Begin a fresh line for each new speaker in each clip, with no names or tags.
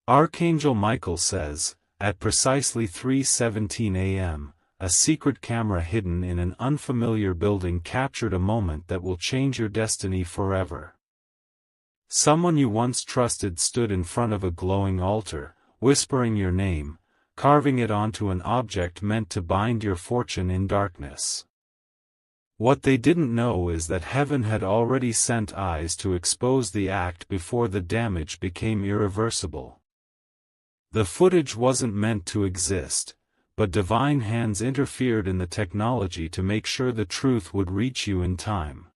Archangel Michael says, at precisely 3:17 a.m., a secret camera hidden in an unfamiliar building captured a moment that will change your destiny forever. Someone you once trusted stood in front of a glowing altar, whispering your name, carving it onto an object meant to bind your fortune in darkness. What they didn't know is that heaven had already sent eyes to expose the act before the damage became irreversible. The footage wasn't meant to exist, but divine hands interfered in the technology to make sure the truth would reach you in time.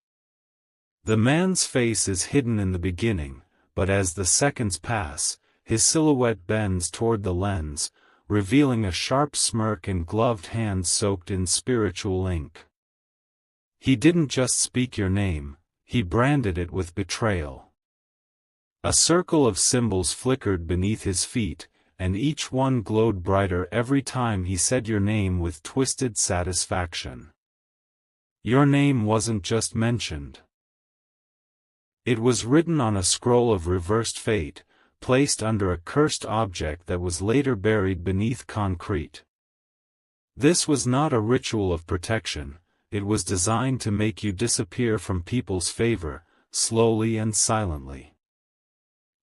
The man's face is hidden in the beginning, but as the seconds pass, his silhouette bends toward the lens, revealing a sharp smirk and gloved hands soaked in spiritual ink. He didn't just speak your name, he branded it with betrayal. A circle of symbols flickered beneath his feet, and each one glowed brighter every time he said your name with twisted satisfaction. Your name wasn't just mentioned. It was written on a scroll of reversed fate, placed under a cursed object that was later buried beneath concrete. This was not a ritual of protection, it was designed to make you disappear from people's favor, slowly and silently.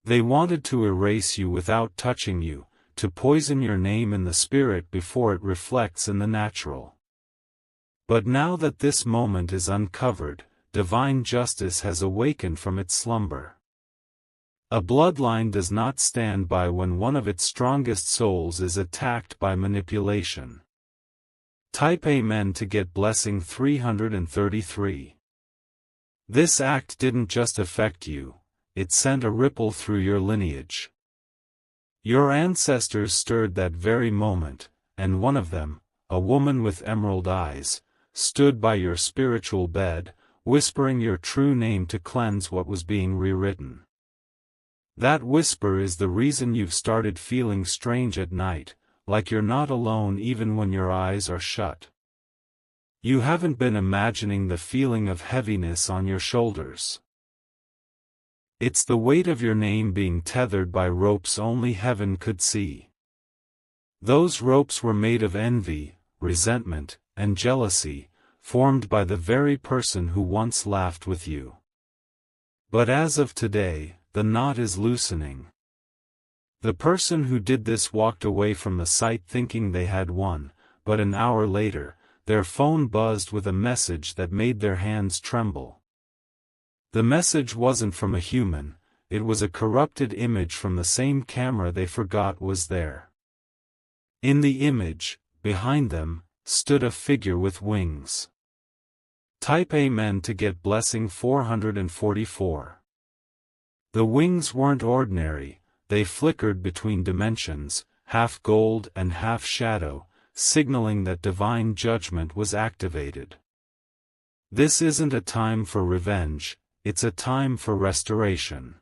They wanted to erase you without touching you, to poison your name in the spirit before it reflects in the natural. But now that this moment is uncovered, divine justice has awakened from its slumber. A bloodline does not stand by when one of its strongest souls is attacked by manipulation. Type Amen to get blessing 333. This act didn't just affect you, it sent a ripple through your lineage. Your ancestors stirred that very moment, and one of them, a woman with emerald eyes, stood by your spiritual bed, whispering your true name to cleanse what was being rewritten. That whisper is the reason you've started feeling strange at night, like you're not alone even when your eyes are shut. You haven't been imagining the feeling of heaviness on your shoulders. It's the weight of your name being tethered by ropes only heaven could see. Those ropes were made of envy, resentment, and jealousy, formed by the very person who once laughed with you. But as of today, the knot is loosening. The person who did this walked away from the site thinking they had won, but an hour later, their phone buzzed with a message that made their hands tremble. The message wasn't from a human, it was a corrupted image from the same camera they forgot was there. In the image, behind them, stood a figure with wings. Type Amen to get blessing 444. The wings weren't ordinary, they flickered between dimensions, half gold and half shadow, signaling that divine judgment was activated. This isn't a time for revenge, it's a time for restoration.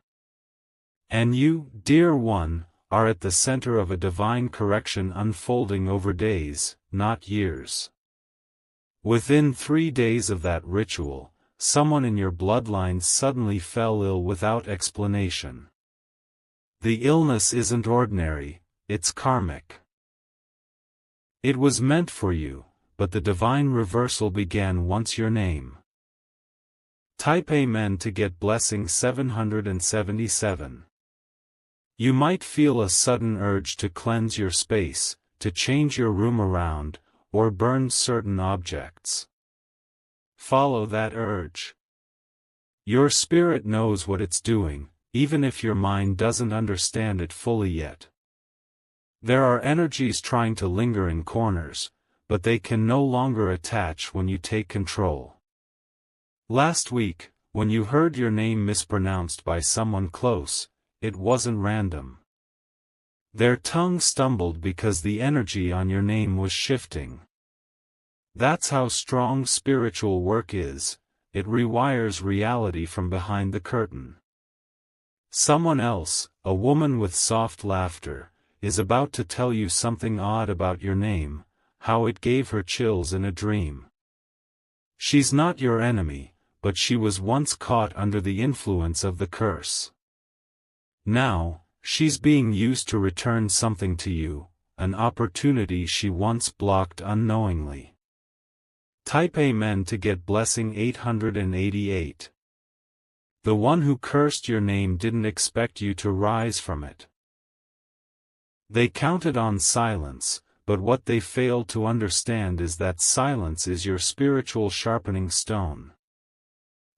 And you, dear one, are at the center of a divine correction unfolding over days, not years. Within 3 days of that ritual, someone in your bloodline suddenly fell ill without explanation. The illness isn't ordinary, it's karmic. It was meant for you, but the divine reversal began once your name. Type Amen to get blessing 777. You might feel a sudden urge to cleanse your space, to change your room around, or burn certain objects. Follow that urge. Your spirit knows what it's doing, even if your mind doesn't understand it fully yet. There are energies trying to linger in corners, but they can no longer attach when you take control. Last week, when you heard your name mispronounced by someone close, it wasn't random. Their tongue stumbled because the energy on your name was shifting. That's how strong spiritual work is, it rewires reality from behind the curtain. Someone else, a woman with soft laughter, is about to tell you something odd about your name, how it gave her chills in a dream. She's not your enemy, but she was once caught under the influence of the curse. Now, She's being used to return something to you, an opportunity she once blocked unknowingly. Type Amen to get blessing 888. The one who cursed your name didn't expect you to rise from it. They counted on silence, but what they failed to understand is that silence is your spiritual sharpening stone.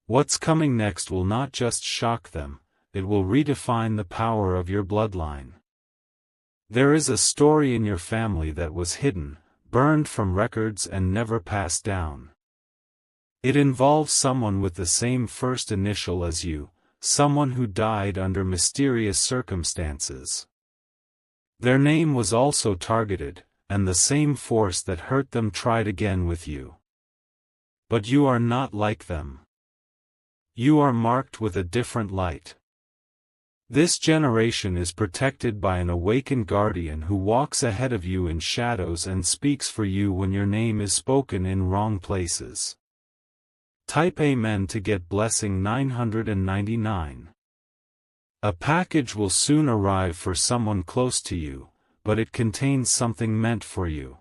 What's coming next will not just shock them, it will redefine the power of your bloodline. There is a story in your family that was hidden, burned from records and never passed down. It involves someone with the same first initial as you, someone who died under mysterious circumstances. Their name was also targeted, and the same force that hurt them tried again with you. But you are not like them. You are marked with a different light. This generation is protected by an awakened guardian who walks ahead of you in shadows and speaks for you when your name is spoken in wrong places. Type Amen to get blessing 999. A package will soon arrive for someone close to you, but it contains something meant for you.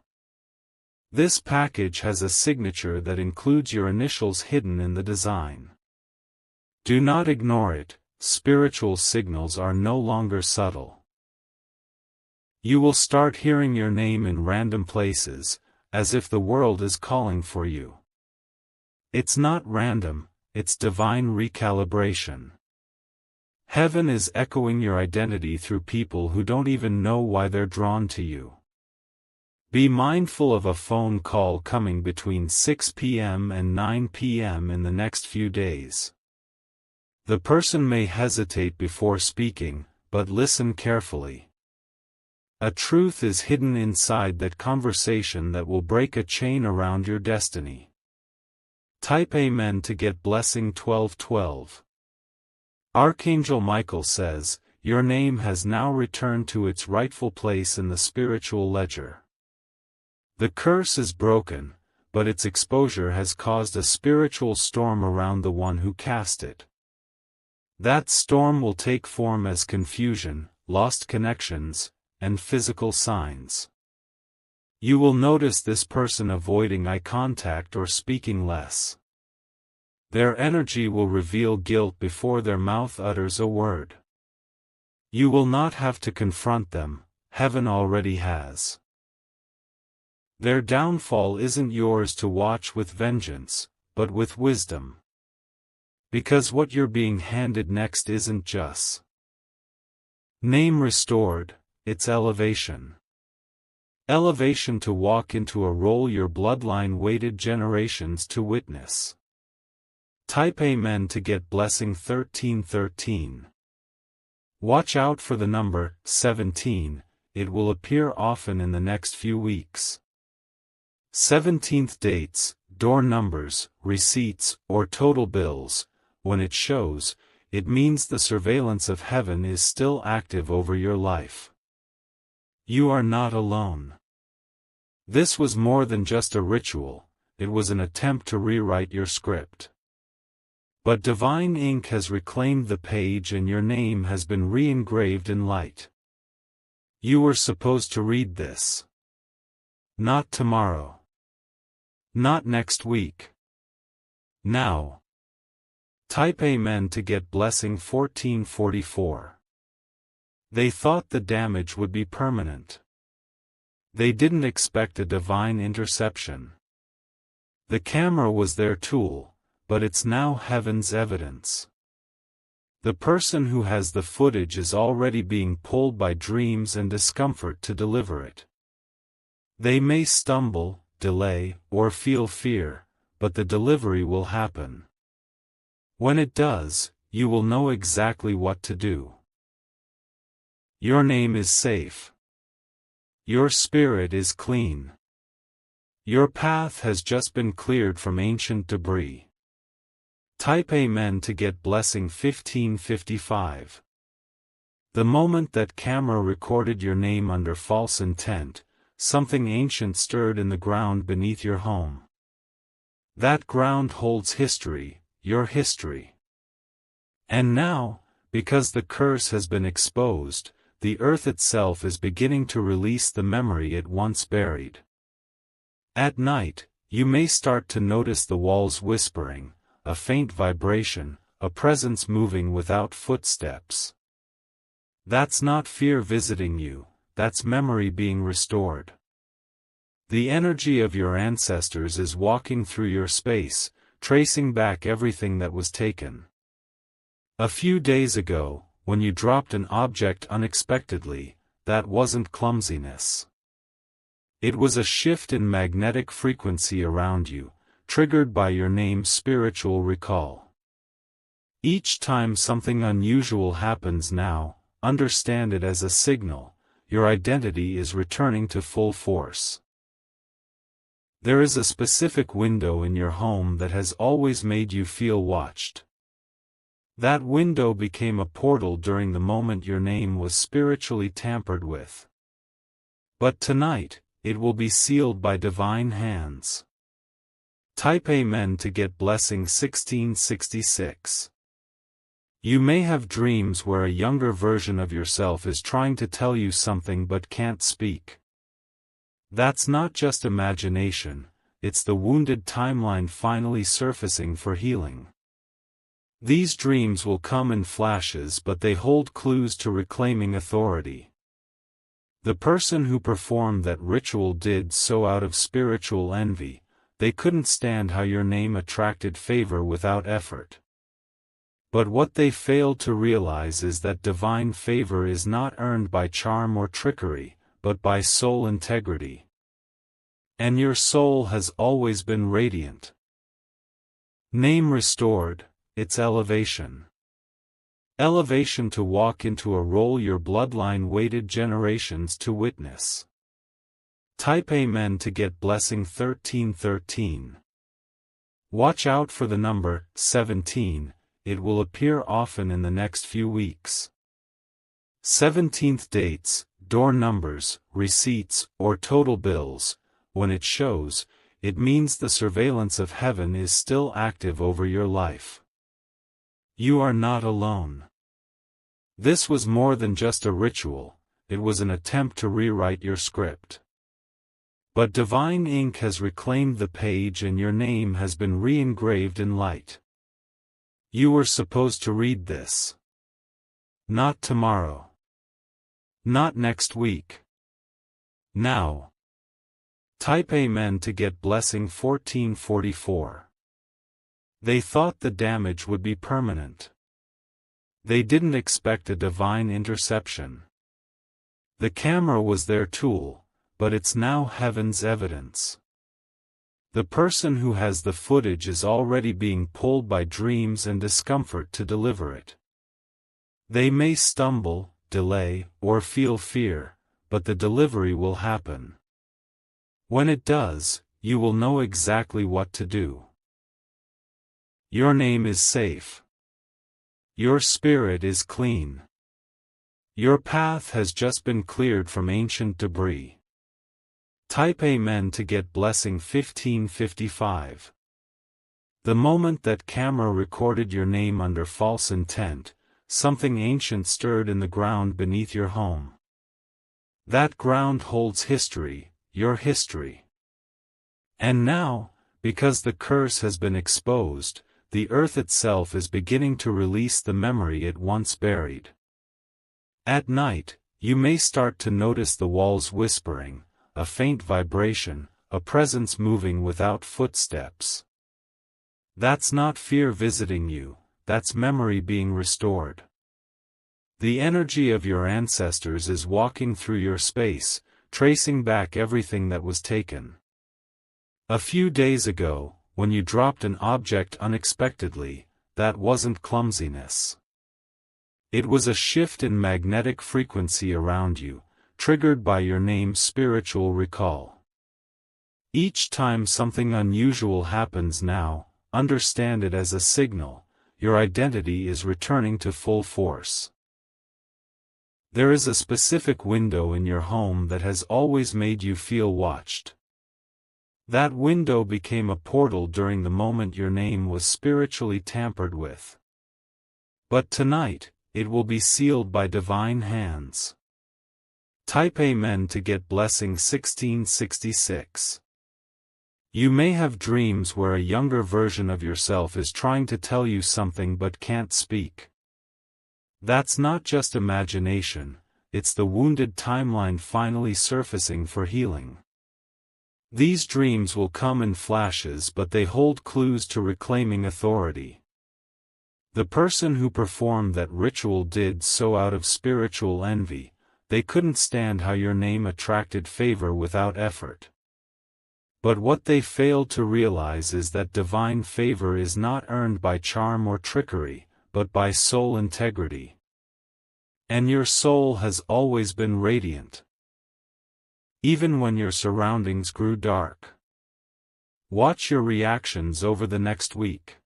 This package has a signature that includes your initials hidden in the design. Do not ignore it, spiritual signals are no longer subtle. You will start hearing your name in random places, as if the world is calling for you. It's not random, it's divine recalibration. Heaven is echoing your identity through people who don't even know why they're drawn to you. Be mindful of a phone call coming between 6 p.m. and 9 p.m. in the next few days. The person may hesitate before speaking, but listen carefully. A truth is hidden inside that conversation that will break a chain around your destiny. Type Amen to get blessing 1212. Archangel Michael says, your name has now returned to its rightful place in the spiritual ledger. The curse is broken, but its exposure has caused a spiritual storm around the one who cast it. That storm will take form as confusion, lost connections, and physical signs. You will notice this person avoiding eye contact or speaking less. Their energy will reveal guilt before their mouth utters a word. You will not have to confront them, heaven already has. Their downfall isn't yours to watch with vengeance, but with wisdom. Because what you're being handed next isn't just name restored, it's elevation. Elevation to walk into a role your bloodline waited generations to witness. Type Amen to get blessing 1313. Watch out for the number 17, it will appear often in the next few weeks. 17th dates, door numbers, receipts, or total bills, when it shows, it means the surveillance of heaven is still active over your life. You are not alone. This was more than just a ritual, it was an attempt to rewrite your script. But divine ink has reclaimed the page and your name has been re-engraved in light. You were supposed to read this. Not tomorrow. Not next week. Now. Type Amen to get blessing 1444. They thought the damage would be permanent. They didn't expect a divine interception. The camera was their tool, but it's now heaven's evidence. The person who has the footage is already being pulled by dreams and discomfort to deliver it. They may stumble, delay, or feel fear, but the delivery will happen. When it does, you will know exactly what to do. Your name is safe. Your spirit is clean. Your path has just been cleared from ancient debris. Type Amen to get blessing 1555. The moment that camera recorded your name under false intent, something ancient stirred in the ground beneath your home. That ground holds history, your history. And now, Because the curse has been exposed, the earth itself is beginning to release the memory it once buried. At night, you may start to notice the walls whispering, a faint vibration, a presence moving without footsteps. That's not fear visiting you, that's memory being restored. The energy of your ancestors is walking through your space, tracing back everything that was taken. A few days ago, when you dropped an object unexpectedly, that wasn't clumsiness. It was a shift in magnetic frequency around you, triggered by your name's spiritual recall. Each time something unusual happens now, understand it as a signal, your identity is returning to full force. There is a specific window in your home that has always made you feel watched. That window became a portal during the moment your name was spiritually tampered with. But tonight, it will be sealed by divine hands. Type Amen to get blessing 1666. You may have dreams where a younger version of yourself is trying to tell you something but can't speak. That's not just imagination, it's the wounded timeline finally surfacing for healing. These dreams will come in flashes, but they hold clues to reclaiming authority. The person who performed that ritual did so out of spiritual envy. They couldn't stand how your name attracted favor without effort. But what they failed to realize is that divine favor is not earned by charm or trickery, but by soul integrity. And your soul has always been radiant. Name restored, it's elevation. Elevation to walk into a role your bloodline waited generations to witness. Type Amen to get blessing 1313. Watch out for the number 17, it will appear often in the next few weeks. 17th dates, door numbers, receipts, or total bills, when it shows, it means the surveillance of heaven is still active over your life. You are not alone. This was more than just a ritual, it was an attempt to rewrite your script. But divine ink has reclaimed the page and your name has been re-engraved in light. You were supposed to read this. Not tomorrow. Not next week. Now. Type Amen to get blessing 1444. They thought the damage would be permanent. They didn't expect a divine interception. The camera was their tool, but it's now heaven's evidence. The person who has the footage is already being pulled by dreams and discomfort to deliver it. They may stumble, delay, or feel fear, but the delivery will happen. When it does, you will know exactly what to do. Your name is safe. Your spirit is clean. Your path has just been cleared from ancient debris. Type Amen to get blessing 1555. The moment that camera recorded your name under false intent, something ancient stirred in the ground beneath your home. That ground holds history, your history. And now, because the curse has been exposed, the earth itself is beginning to release the memory it once buried. At night, you may start to notice the walls whispering, a faint vibration, a presence moving without footsteps. That's not fear visiting you, that's memory being restored. The energy of your ancestors is walking through your space, tracing back everything that was taken. A few days ago, when you dropped an object unexpectedly, that wasn't clumsiness. It was a shift in magnetic frequency around you, triggered by your name's spiritual recall. Each time something unusual happens now, understand it as a signal, your identity is returning to full force. There is a specific window in your home that has always made you feel watched. That window became a portal during the moment your name was spiritually tampered with. But tonight, it will be sealed by divine hands. Type Amen to get blessing 1666. You may have dreams where a younger version of yourself is trying to tell you something but can't speak. That's not just imagination, it's the wounded timeline finally surfacing for healing. These dreams will come in flashes, but they hold clues to reclaiming authority. The person who performed that ritual did so out of spiritual envy. They couldn't stand how your name attracted favor without effort. But what they failed to realize is that divine favor is not earned by charm or trickery, but by soul integrity. And your soul has always been radiant, even when your surroundings grew dark. Watch your reactions over the next week.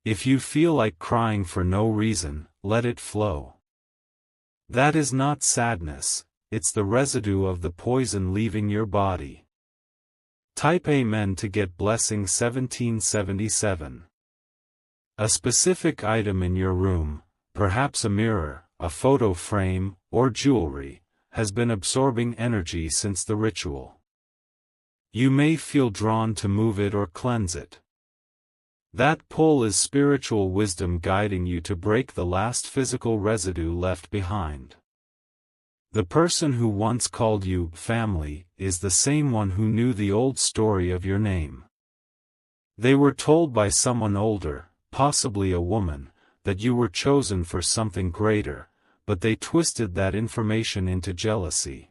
If you feel like crying for no reason, let it flow. That is not sadness, it's the residue of the poison leaving your body. Type Amen to get blessing 1777. A specific item in your room, perhaps a mirror, a photo frame, or jewelry, has been absorbing energy since the ritual. You may feel drawn to move it or cleanse it. That pull is spiritual wisdom guiding you to break the last physical residue left behind. The person who once called you family is the same one who knew the old story of your name. They were told by someone older, possibly a woman, that you were chosen for something greater, but they twisted that information into jealousy.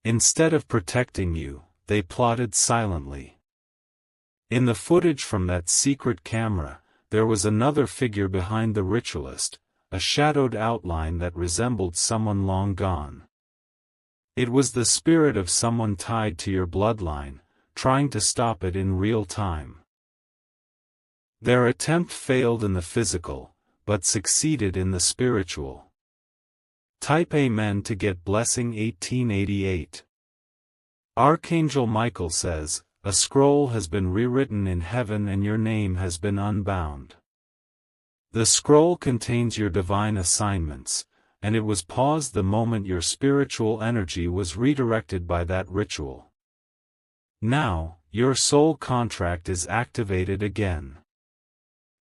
Instead of protecting you, they plotted silently. In the footage from that secret camera, there was another figure behind the ritualist, a shadowed outline that resembled someone long gone. It was the spirit of someone tied to your bloodline, trying to stop it in real time. Their attempt failed in the physical, but succeeded in the spiritual. Type Amen to get blessing 1888. Archangel Michael says, a scroll has been rewritten in heaven and your name has been unbound. The scroll contains your divine assignments, and it was paused the moment your spiritual energy was redirected by that ritual. Now, your soul contract is activated again.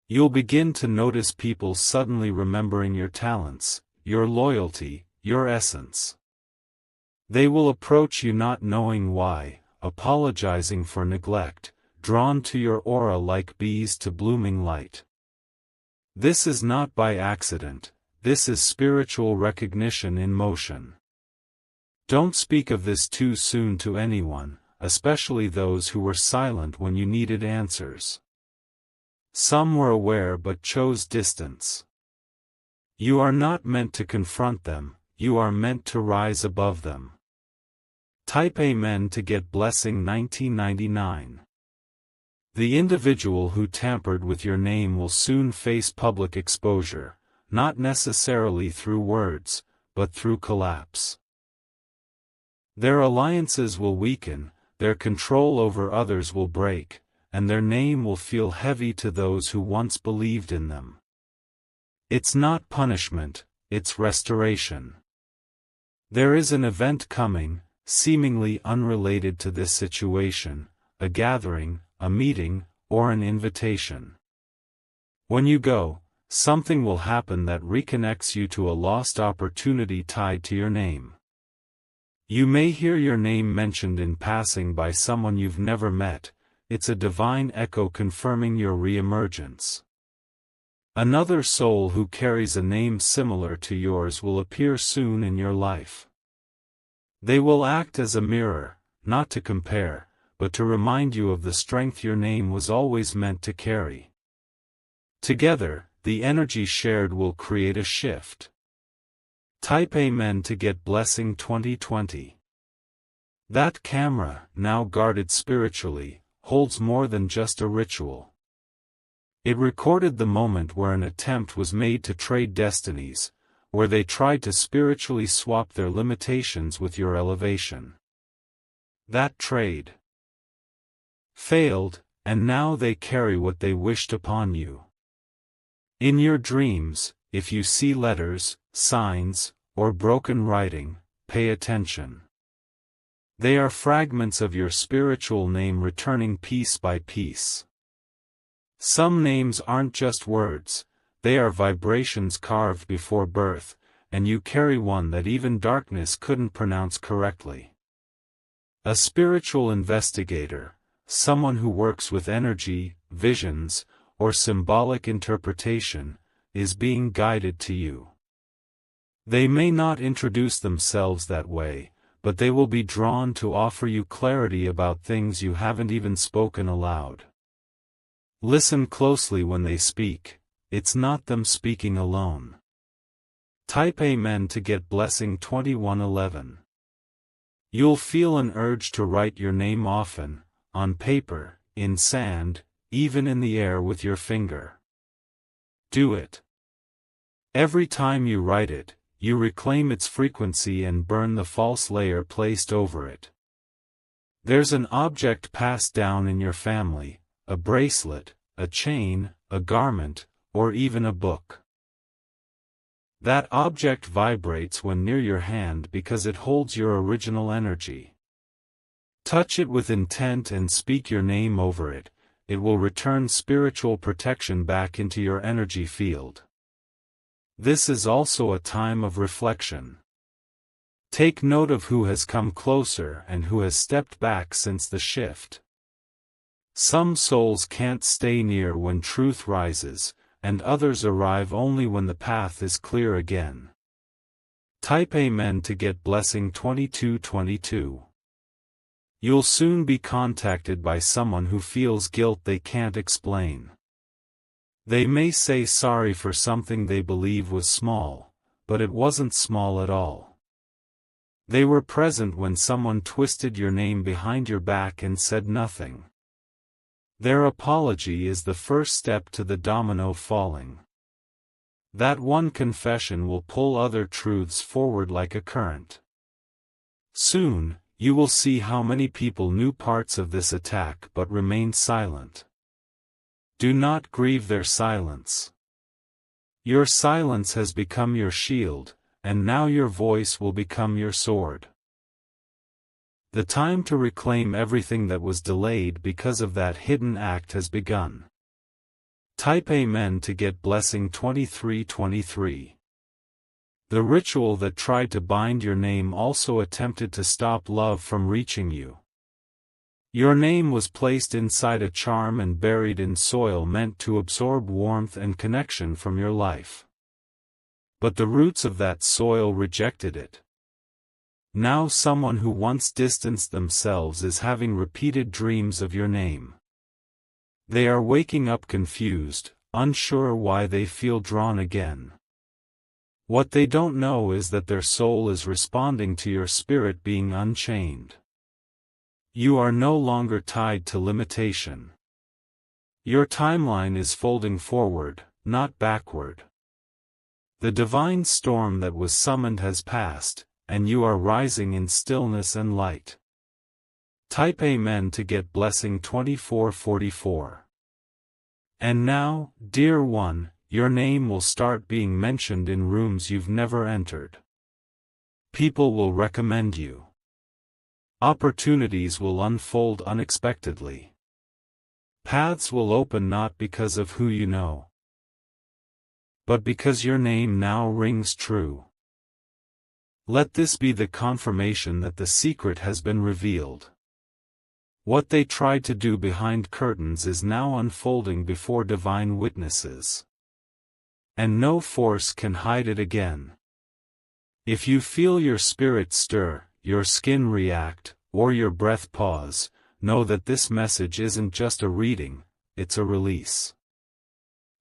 You'll begin to notice people suddenly remembering your talents, your loyalty, your essence. They will approach you not knowing why, apologizing for neglect, drawn to your aura like bees to blooming light. This is not by accident, this is spiritual recognition in motion. Don't speak of this too soon to anyone, especially those who were silent when you needed answers. Some were aware but chose distance. You are not meant to confront them, you are meant to rise above them. Type Amen to get blessing 1999. The individual who tampered with your name will soon face public exposure, not necessarily through words, but through collapse. Their alliances will weaken, their control over others will break, and their name will feel heavy to those who once believed in them. It's not punishment, it's restoration. There is an event coming, seemingly unrelated to this situation, a gathering, a meeting, or an invitation. When you go, something will happen that reconnects you to a lost opportunity tied to your name. You may hear your name mentioned in passing by someone you've never met, it's a divine echo confirming your re-emergence. Another soul who carries a name similar to yours will appear soon in your life. They will act as a mirror, not to compare, but to remind you of the strength your name was always meant to carry. Together, the energy shared will create a shift. Type Amen to get blessing 2020. That camera, now guarded spiritually, holds more than just a ritual. It recorded the moment where an attempt was made to trade destinies, where they tried to spiritually swap their limitations with your elevation. That trade failed, and now they carry what they wished upon you. In your dreams, if you see letters, signs, or broken writing, pay attention. They are fragments of your spiritual name returning piece by piece. Some names aren't just words, they are vibrations carved before birth, and you carry one that even darkness couldn't pronounce correctly. A spiritual investigator, someone who works with energy, visions, or symbolic interpretation, is being guided to you. They may not introduce themselves that way, but they will be drawn to offer you clarity about things you haven't even spoken aloud. Listen closely when they speak, it's not them speaking alone. Type Amen to get blessing 2111. You'll feel an urge to write your name often, on paper, in sand, even in the air with your finger. Do it. Every time you write it, you reclaim its frequency and burn the false layer placed over it. There's an object passed down in your family, a bracelet, a chain, a garment, or even a book. That object vibrates when near your hand because it holds your original energy. Touch it with intent and speak your name over it, it will return spiritual protection back into your energy field. This is also a time of reflection. Take note of who has come closer and who has stepped back since the shift. Some souls can't stay near when truth rises, and others arrive only when the path is clear again. Type Amen to get blessing 2222. You'll soon be contacted by someone who feels guilt they can't explain. They may say sorry for something they believe was small, but it wasn't small at all. They were present when someone twisted your name behind your back and said nothing. Their apology is the first step to the domino falling. That one confession will pull other truths forward like a current. Soon, you will see how many people knew parts of this attack but remained silent. Do not grieve their silence. Your silence has become your shield, and now your voice will become your sword. The time to reclaim everything that was delayed because of that hidden act has begun. Type Amen to get blessing 2323. The ritual that tried to bind your name also attempted to stop love from reaching you. Your name was placed inside a charm and buried in soil meant to absorb warmth and connection from your life. But the roots of that soil rejected it. Now someone who once distanced themselves is having repeated dreams of your name. They are waking up confused, unsure why they feel drawn again. What they don't know is that their soul is responding to your spirit being unchained. You are no longer tied to limitation. Your timeline is folding forward, not backward. The divine storm that was summoned has passed, and you are rising in stillness and light. Type Amen to get blessing 2444. And now, dear one, your name will start being mentioned in rooms you've never entered. People will recommend you. Opportunities will unfold unexpectedly. Paths will open not because of who you know, but because your name now rings true. Let this be the confirmation that the secret has been revealed. What they tried to do behind curtains is now unfolding before divine witnesses. And no force can hide it again. If you feel your spirit stir, your skin react, or your breath pause, know that this message isn't just a reading, it's a release.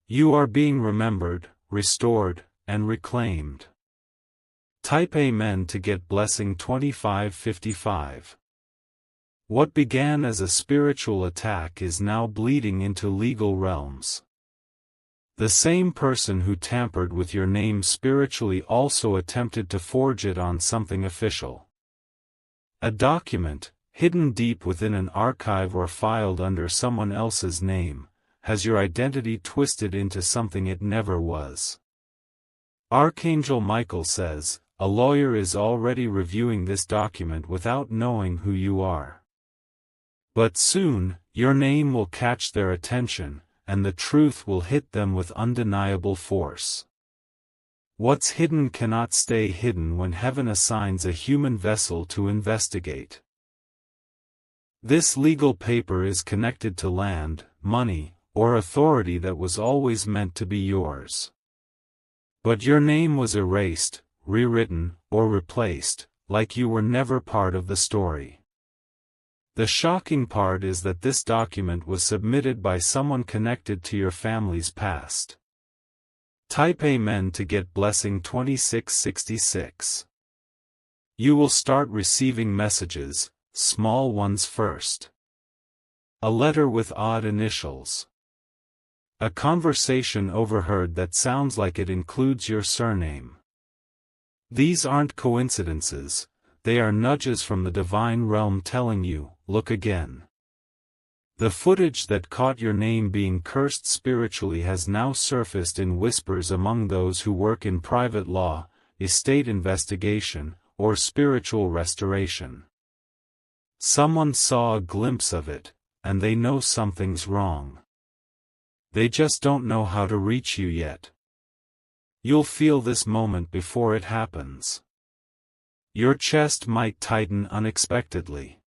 You are being remembered, restored, and reclaimed. Type Amen to get blessing 2555. What began as a spiritual attack is now bleeding into legal realms. The same person who tampered with your name spiritually also attempted to forge it on something official. A document, hidden deep within an archive or filed under someone else's name, has your identity twisted into something it never was. Archangel Michael says, a lawyer is already reviewing this document without knowing who you are. But soon, your name will catch their attention, and the truth will hit them with undeniable force. What's hidden cannot stay hidden when heaven assigns a human vessel to investigate. This legal paper is connected to land, money, or authority that was always meant to be yours. But your name was erased, rewritten, or replaced, like you were never part of the story. The shocking part is that this document was submitted by someone connected to your family's past. Type Amen to get blessing 2666. You will start receiving messages, small ones first. A letter with odd initials. A conversation overheard that sounds like it includes your surname. These aren't coincidences, they are nudges from the divine realm telling you, look again. The footage that caught your name being cursed spiritually has now surfaced in whispers among those who work in private law, estate investigation, or spiritual restoration. Someone saw a glimpse of it, and they know something's wrong. They just don't know how to reach you yet. You'll feel this moment before it happens. Your chest might tighten unexpectedly.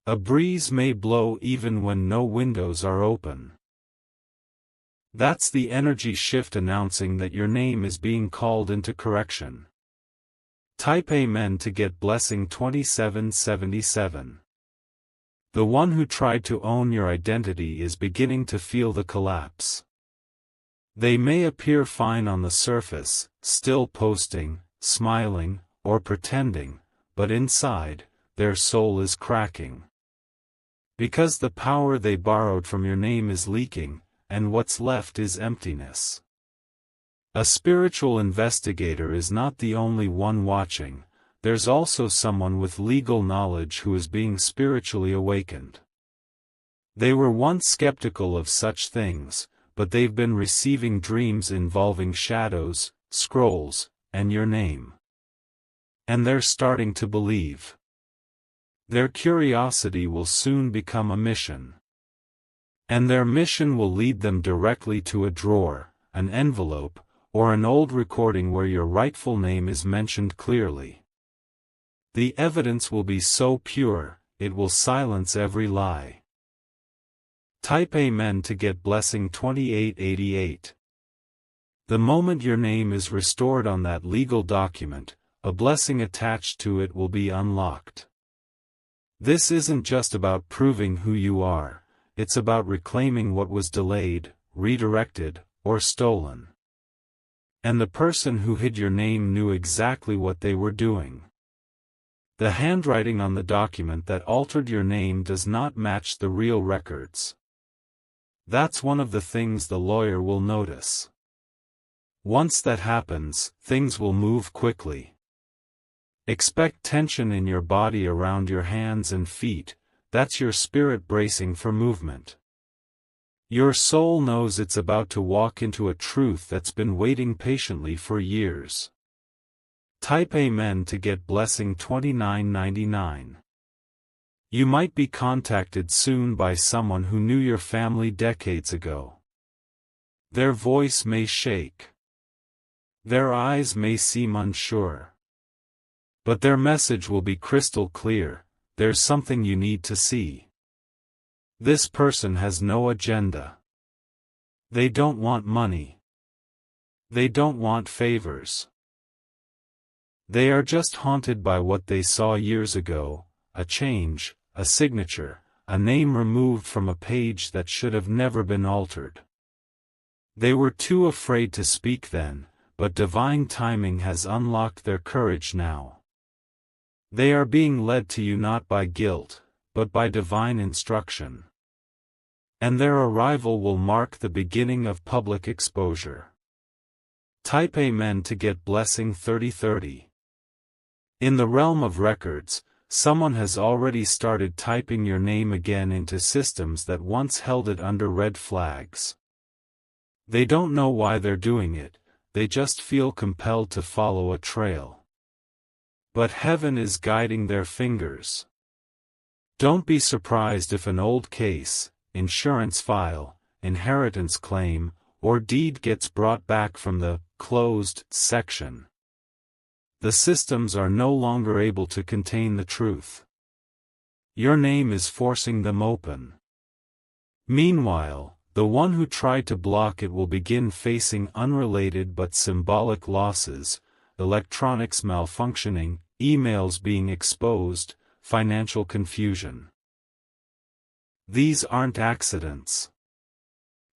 A breeze may blow even when no windows are open. That's the energy shift announcing that your name is being called into correction. Type Amen to get blessing 2777. The one who tried to own your identity is beginning to feel the collapse. They may appear fine on the surface, still posting, smiling, or pretending, but inside, their soul is cracking. Because the power they borrowed from your name is leaking, and what's left is emptiness. A spiritual investigator is not the only one watching, there's also someone with legal knowledge who is being spiritually awakened. They were once skeptical of such things, but they've been receiving dreams involving shadows, scrolls, and your name. And they're starting to believe. Their curiosity will soon become a mission. And their mission will lead them directly to a drawer, an envelope, or an old recording where your rightful name is mentioned clearly. The evidence will be so pure, it will silence every lie. Type Amen to get blessing 2888. The moment your name is restored on that legal document, a blessing attached to it will be unlocked. This isn't just about proving who you are, it's about reclaiming what was delayed, redirected, or stolen. And the person who hid your name knew exactly what they were doing. The handwriting on the document that altered your name does not match the real records. That's one of the things the lawyer will notice. Once that happens, things will move quickly. Expect tension in your body around your hands and feet, that's your spirit bracing for movement. Your soul knows it's about to walk into a truth that's been waiting patiently for years. Type Amen to get blessing 2999. You might be contacted soon by someone who knew your family decades ago. Their voice may shake. Their eyes may seem unsure. But their message will be crystal clear, there's something you need to see. This person has no agenda. They don't want money. They don't want favors. They are just haunted by what they saw years ago, a change, a signature, a name removed from a page that should have never been altered. They were too afraid to speak then, but divine timing has unlocked their courage now. They are being led to you not by guilt, but by divine instruction. And their arrival will mark the beginning of public exposure. Type Amen to get blessing 3030. In the realm of records, someone has already started typing your name again into systems that once held it under red flags. They don't know why they're doing it, they just feel compelled to follow a trail. But heaven is guiding their fingers. Don't be surprised if an old case, insurance file, inheritance claim, or deed gets brought back from the closed section. The systems are no longer able to contain the truth. Your name is forcing them open. Meanwhile, the one who tried to block it will begin facing unrelated but symbolic losses, electronics malfunctioning, emails being exposed, financial confusion. These aren't accidents.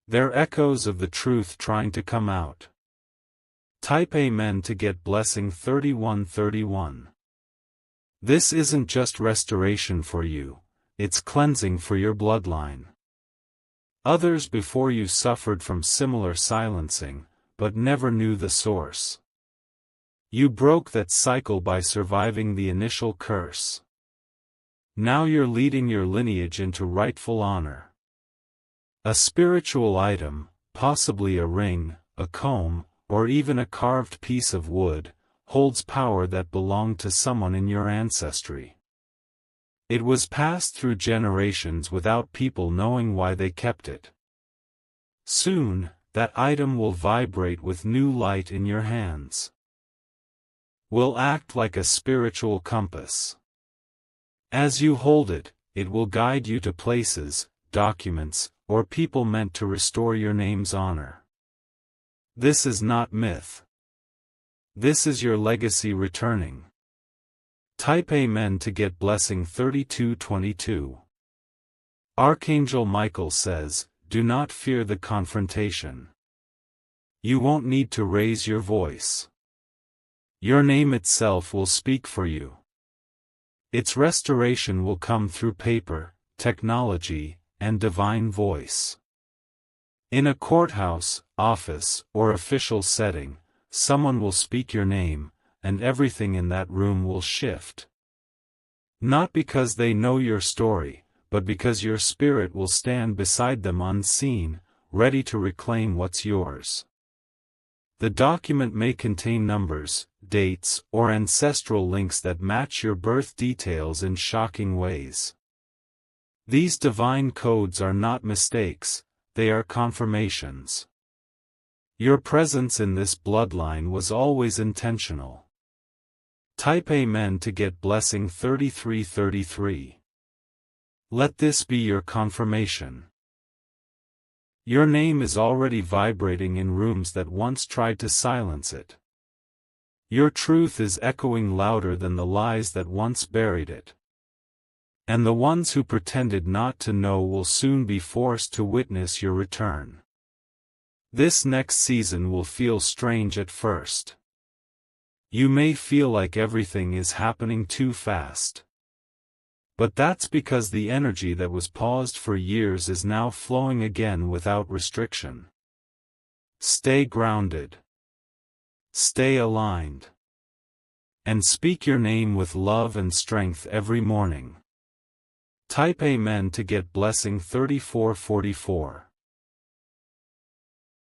They're echoes of the truth trying to come out. Type Amen to get blessing 3131. This isn't just restoration for you, it's cleansing for your bloodline. Others before you suffered from similar silencing, but never knew the source. You broke that cycle by surviving the initial curse. Now you're leading your lineage into rightful honor. A spiritual item, possibly a ring, a comb, or even a carved piece of wood, holds power that belonged to someone in your ancestry. It was passed through generations without people knowing why they kept it. Soon, that item will vibrate with new light in your hands. Will act like a spiritual compass. As you hold it, it will guide you to places, documents, or people meant to restore your name's honor. This is not myth. This is your legacy returning. Type Amen to get blessing 3222. Archangel Michael says, do not fear the confrontation. You won't need to raise your voice. Your name itself will speak for you. Its restoration will come through paper, technology, and divine voice. In a courthouse, office, or official setting, someone will speak your name, and everything in that room will shift. Not because they know your story, but because your spirit will stand beside them unseen, ready to reclaim what's yours. The document may contain numbers, dates, or ancestral links that match your birth details in shocking ways. These divine codes are not mistakes, they are confirmations. Your presence in this bloodline was always intentional. Type Amen to get blessing 3333. Let this be your confirmation. Your name is already vibrating in rooms that once tried to silence it. Your truth is echoing louder than the lies that once buried it. And the ones who pretended not to know will soon be forced to witness your return. This next season will feel strange at first. You may feel like everything is happening too fast. But that's because the energy that was paused for years is now flowing again without restriction. Stay grounded. Stay aligned. And speak your name with love and strength every morning. Type Amen to get blessing 3444.